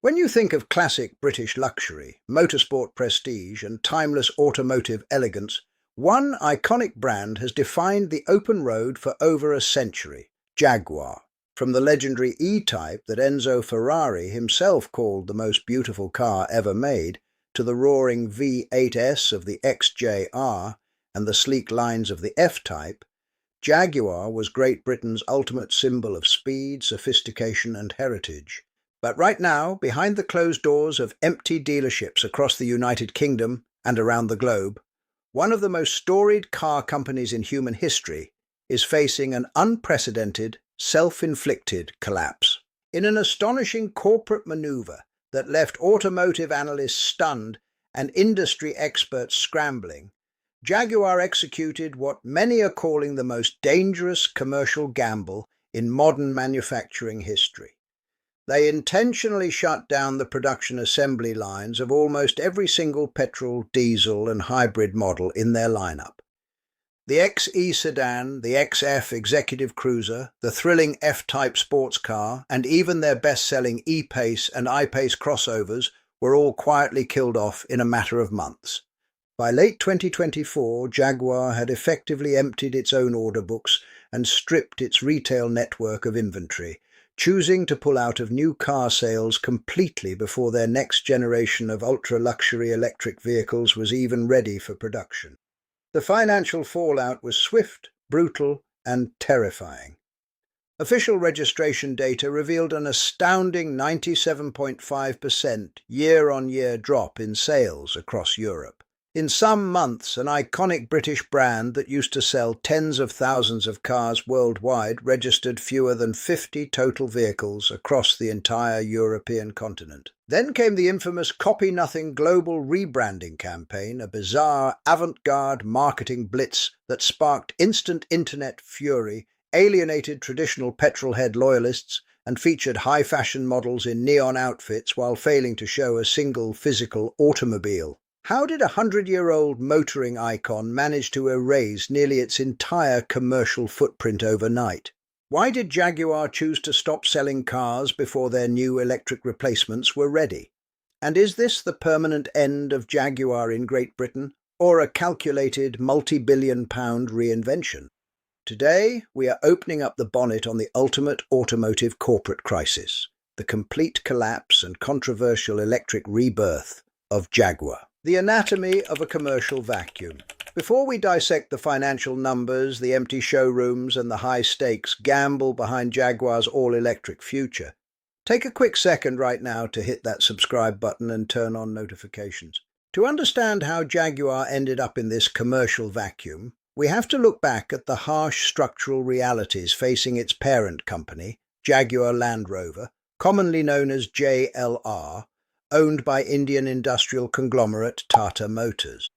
When you think of classic British luxury, motorsport prestige, and timeless automotive elegance, one iconic brand has defined the open road for over a century: Jaguar. From the legendary E-Type that Enzo Ferrari himself called the most beautiful car ever made, to the roaring V8S of the XJR and the sleek lines of the F-Type, Jaguar was Great Britain's ultimate symbol of speed, sophistication, and heritage. But right now, behind the closed doors of empty dealerships across the United Kingdom and around the globe, one of the most storied car companies in human history is facing an unprecedented, self-inflicted collapse. In an astonishing corporate maneuver that left automotive analysts stunned and industry experts scrambling, Jaguar executed what many are calling the most dangerous commercial gamble in modern manufacturing history. They intentionally shut down the production assembly lines of almost every single petrol, diesel, and hybrid model in their lineup. The XE sedan, the XF executive cruiser, the thrilling F-Type sports car, and even their best-selling E-Pace and I-Pace crossovers were all quietly killed off in a matter of months. By late 2024, Jaguar had effectively emptied its own order books and stripped its retail network of inventory, choosing to pull out of new car sales completely before their next generation of ultra-luxury electric vehicles was even ready for production. The financial fallout was swift, brutal, and terrifying. Official registration data revealed an astounding 97.5% year-on-year drop in sales across Europe. In some months, an iconic British brand that used to sell tens of thousands of cars worldwide registered fewer than 50 total vehicles across the entire European continent. Then came the infamous copy-nothing global rebranding campaign, a bizarre avant-garde marketing blitz that sparked instant internet fury, alienated traditional petrolhead loyalists, and featured high-fashion models in neon outfits while failing to show a single physical automobile. How did a 100-year-old motoring icon manage to erase nearly its entire commercial footprint overnight? Why did Jaguar choose to stop selling cars before their new electric replacements were ready? And is this the permanent end of Jaguar in Great Britain, or a calculated multi-billion-pound reinvention? Today, we are opening up the bonnet on the ultimate automotive corporate crisis, the complete collapse and controversial electric rebirth of Jaguar. The anatomy of a commercial vacuum. Before we dissect the financial numbers, the empty showrooms, and the high-stakes gamble behind Jaguar's all-electric future, take a quick second right now to hit that subscribe button and turn on notifications. To understand how Jaguar ended up in this commercial vacuum, we have to look back at the harsh structural realities facing its parent company, Jaguar Land Rover, commonly known as JLR, owned by Indian industrial conglomerate Tata Motors.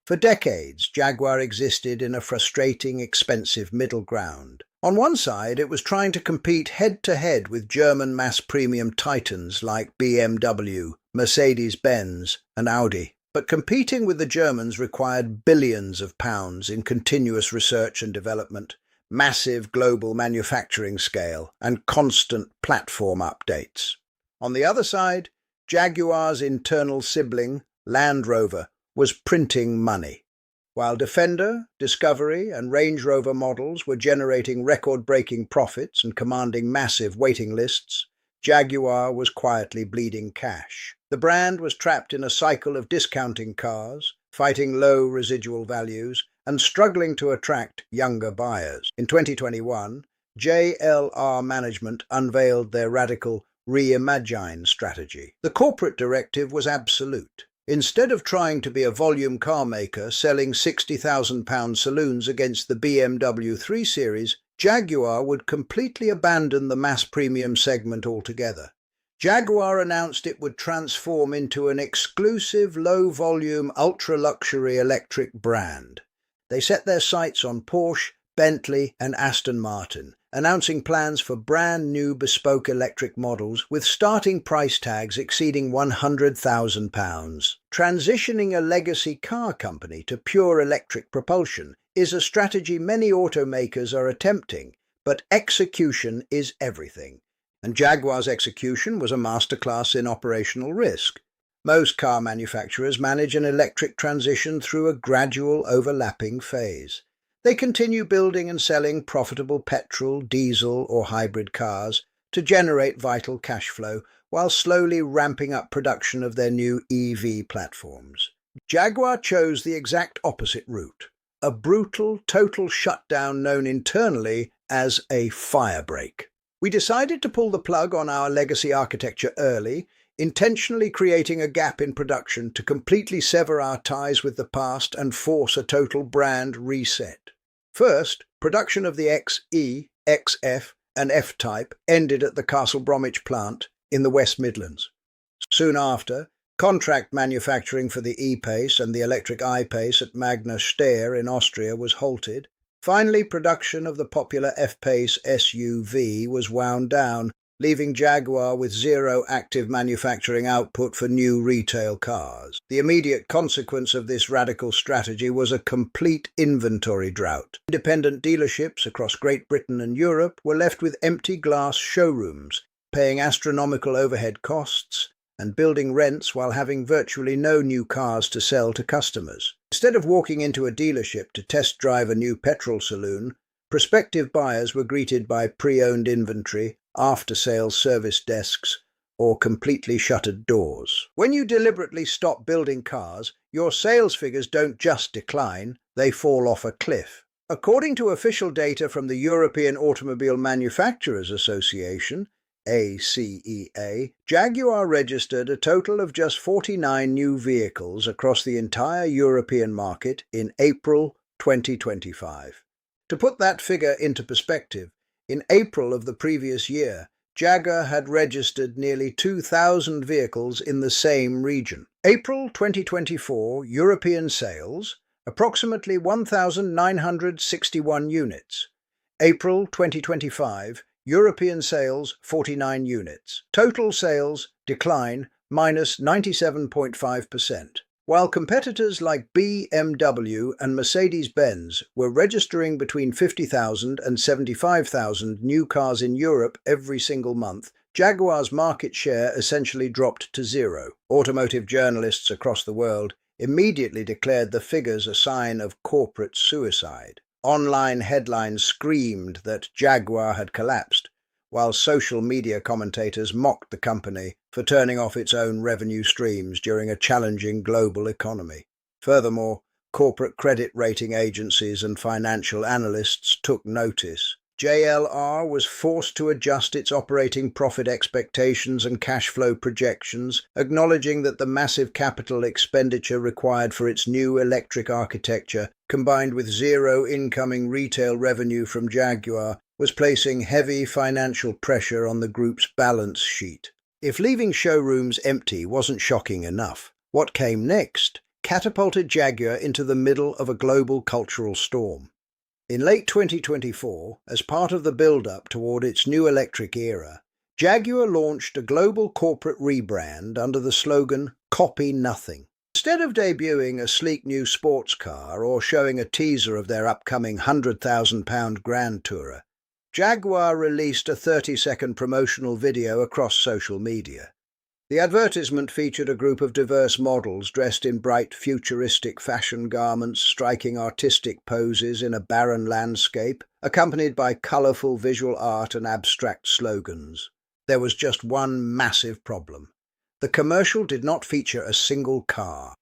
For decades, Jaguar existed in a frustrating, expensive middle ground. On one side, it was trying to compete head-to-head with German mass-premium titans like BMW, Mercedes-Benz, and Audi. But competing with the Germans required billions of pounds in continuous research and development, massive global manufacturing scale, and constant platform updates. On the other side, Jaguar's internal sibling, Land Rover, was printing money. While Defender, Discovery, and Range Rover models were generating record-breaking profits and commanding massive waiting lists, Jaguar was quietly bleeding cash. The brand was trapped in a cycle of discounting cars, fighting low residual values, and struggling to attract younger buyers. In 2021, JLR management unveiled their radical Reimagine strategy. The corporate directive was absolute. Instead of trying to be a volume car maker selling £60,000 saloons against the BMW 3 Series, Jaguar would completely abandon the mass premium segment altogether. Jaguar announced it would transform into an exclusive, low-volume, ultra-luxury electric brand. They set their sights on Porsche, Bentley, and Aston Martin, announcing plans for brand-new bespoke electric models with starting price tags exceeding £100,000. Transitioning a legacy car company to pure electric propulsion is a strategy many automakers are attempting, but execution is everything. and Jaguar's execution was a masterclass in operational risk. Most car manufacturers manage an electric transition through a gradual overlapping phase. They continue building and selling profitable petrol, diesel, or hybrid cars to generate vital cash flow while slowly ramping up production of their new EV platforms. Jaguar chose the exact opposite route, a brutal, total shutdown known internally as a firebreak. We decided to pull the plug on our legacy architecture early, intentionally creating a gap in production to completely sever our ties with the past and force a total brand reset. First, production of the XE, XF, and F-Type ended at the Castle Bromwich plant in the West Midlands. Soon after, contract manufacturing for the E-Pace and the electric I-Pace at Magna Steyr in Austria was halted. Finally, production of the popular F-Pace SUV was wound down, leaving Jaguar with zero active manufacturing output for new retail cars. The immediate consequence of this radical strategy was a complete inventory drought. Independent dealerships across Great Britain and Europe were left with empty glass showrooms, paying astronomical overhead costs and building rents while having virtually no new cars to sell to customers. Instead of walking into a dealership to test drive a new petrol saloon, prospective buyers were greeted by pre-owned inventory, after-sales service desks, or completely shuttered doors. When you deliberately stop building cars, your sales figures don't just decline, they fall off a cliff. According to official data from the European Automobile Manufacturers Association, ACEA, Jaguar registered a total of just 49 new vehicles across the entire European market in April 2025. To put that figure into perspective, in April of the previous year, Jaguar had registered nearly 2,000 vehicles in the same region. April 2024 European sales, approximately 1,961 units. April 2025 European sales, 49 units. Total sales decline minus 97.5%. While competitors like BMW and Mercedes-Benz were registering between 50,000 and 75,000 new cars in Europe every single month, Jaguar's market share essentially dropped to zero. Automotive journalists across the world immediately declared the figures a sign of corporate suicide. Online headlines screamed that Jaguar had collapsed, while social media commentators mocked the company for turning off its own revenue streams during a challenging global economy. Furthermore, corporate credit rating agencies and financial analysts took notice. JLR was forced to adjust its operating profit expectations and cash flow projections, acknowledging that the massive capital expenditure required for its new electric architecture, combined with zero incoming retail revenue from Jaguar, was placing heavy financial pressure on the group's balance sheet. If leaving showrooms empty wasn't shocking enough, what came next catapulted Jaguar into the middle of a global cultural storm. In late 2024, as part of the build-up toward its new electric era, Jaguar launched a global corporate rebrand under the slogan, "Copy Nothing." Instead of debuting a sleek new sports car or showing a teaser of their upcoming £100,000 Grand Tourer, Jaguar released a 30-second promotional video across social media. The advertisement featured a group of diverse models dressed in bright futuristic fashion garments, striking artistic poses in a barren landscape, accompanied by colourful visual art and abstract slogans. There was just one massive problem. The commercial did not feature a single car.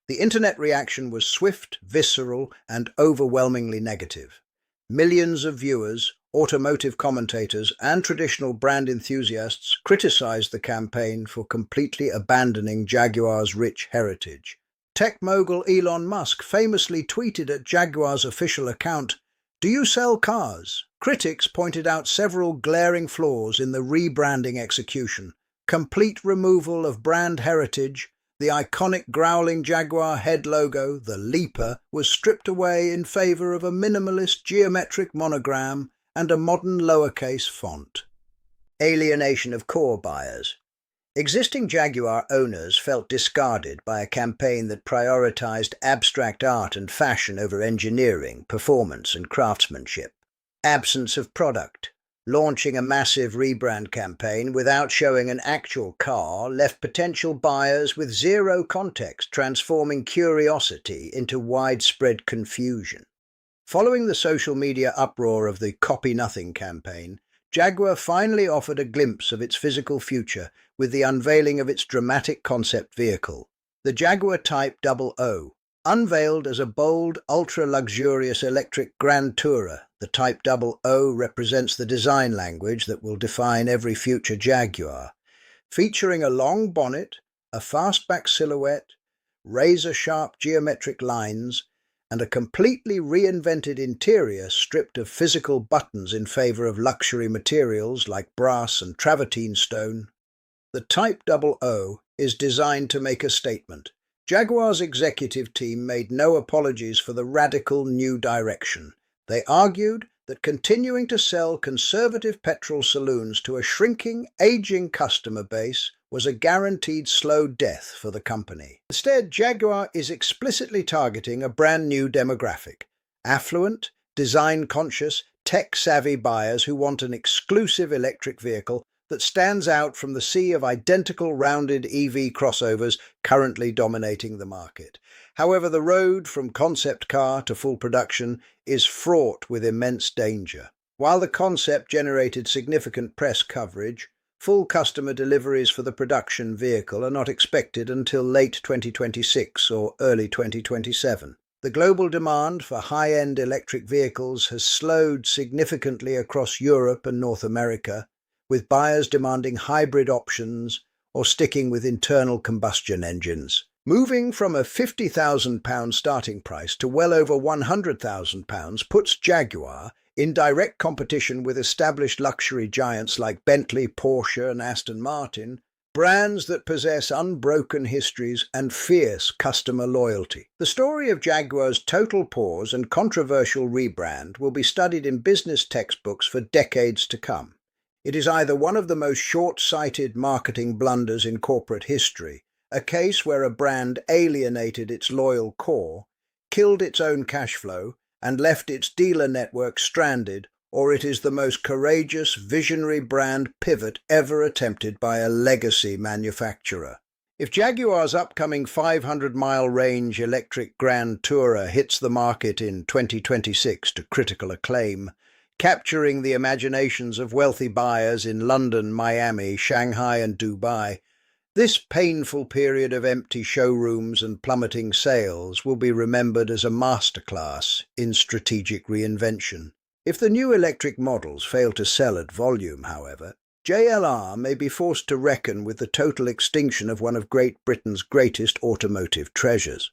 The internet reaction was swift, visceral, and overwhelmingly negative. Millions of viewers, automotive commentators, and traditional brand enthusiasts criticized the campaign for completely abandoning Jaguar's rich heritage. Tech mogul Elon Musk famously tweeted at Jaguar's official account, "Do you sell cars?" Critics pointed out several glaring flaws in the rebranding execution: complete removal of brand heritage. The iconic growling Jaguar head logo, the Leaper, was stripped away in favor of a minimalist geometric monogram and a modern lowercase font. Alienation of core buyers. Existing Jaguar owners felt discarded by a campaign that prioritized abstract art and fashion over engineering, performance, and craftsmanship. Absence of product. Launching a massive rebrand campaign without showing an actual car left potential buyers with zero context, transforming curiosity into widespread confusion. Following the social media uproar of the Copy Nothing campaign, Jaguar finally offered a glimpse of its physical future with the unveiling of its dramatic concept vehicle, the Jaguar Type 00. Unveiled as a bold, ultra-luxurious electric grand tourer, the Type 00 represents the design language that will define every future Jaguar. Featuring a long bonnet, a fastback silhouette, razor-sharp geometric lines, and a completely reinvented interior stripped of physical buttons in favour of luxury materials like brass and travertine stone, the Type 00 is designed to make a statement. Jaguar's executive team made no apologies for the radical new direction. They argued that continuing to sell conservative petrol saloons to a shrinking, aging customer base was a guaranteed slow death for the company. Instead, Jaguar is explicitly targeting a brand new demographic: affluent, design-conscious, tech-savvy buyers who want an exclusive electric vehicle that stands out from the sea of identical rounded EV crossovers currently dominating the market. However, the road from concept car to full production is fraught with immense danger. While the concept generated significant press coverage, full customer deliveries for the production vehicle are not expected until late 2026 or early 2027. The global demand for high-end electric vehicles has slowed significantly across Europe and North America, with buyers demanding hybrid options or sticking with internal combustion engines. Moving from a £50,000 starting price to well over £100,000 puts Jaguar in direct competition with established luxury giants like Bentley, Porsche and Aston Martin, brands that possess unbroken histories and fierce customer loyalty. The story of Jaguar's total pause and controversial rebrand will be studied in business textbooks for decades to come. It is either one of the most short-sighted marketing blunders in corporate history, a case where a brand alienated its loyal core, killed its own cash flow, and left its dealer network stranded, or it is the most courageous, visionary brand pivot ever attempted by a legacy manufacturer. If Jaguar's upcoming 500-mile range electric Grand Tourer hits the market in 2026 to critical acclaim, capturing the imaginations of wealthy buyers in London, Miami, Shanghai and Dubai, this painful period of empty showrooms and plummeting sales will be remembered as a masterclass in strategic reinvention. If the new electric models fail to sell at volume, however, JLR may be forced to reckon with the total extinction of one of Great Britain's greatest automotive treasures.